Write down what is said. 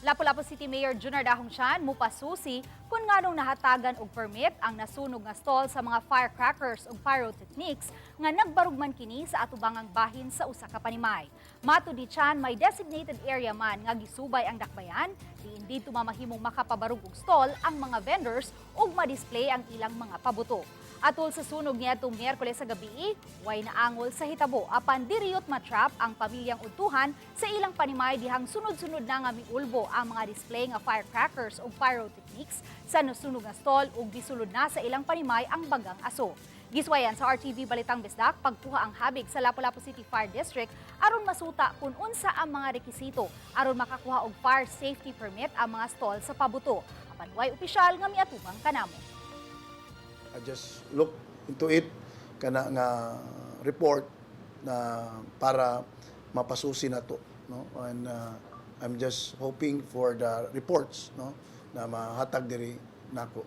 Lapu-Lapu City Mayor Junar Dahongsian mupasusi kung nganong nahatagan og permit ang nasunog nga stall sa mga firecrackers ug pyrotechnics nga nagbarugman kini sa atubangang bahin sa usa ka panimay. Matud di tiyan may designated area man nga gisubay ang dakbayan, diin dito mamahimong makapabarug og stall ang mga vendors ug ma-display ang ilang mga pabuto. Atol sa sunog niadtong Miyerkules sa gabii, way naangol sa hitabo apan diriyot matrap ang pamilyang utuhan sa ilang panimay dihang sunod-sunod na nga miulbo ang mga display nga firecrackers o pyrotechnics sa nasunog nga stall ug gisulod na sa ilang panimay ang bagang aso. Giswayan sa RTV Balitang Bisdak pagkuha ang habig sa Lapu-Lapu City Fire District aron masuta kung unsa ang mga rekisito aron makakuha og fire safety permit ang mga stall sa pabuto. Apan way opisyal nga miatubang kanamo. I just look into it kana nga report na para mapasusi na to, no, and I'm just hoping for the reports, no, na mahatag diri nako.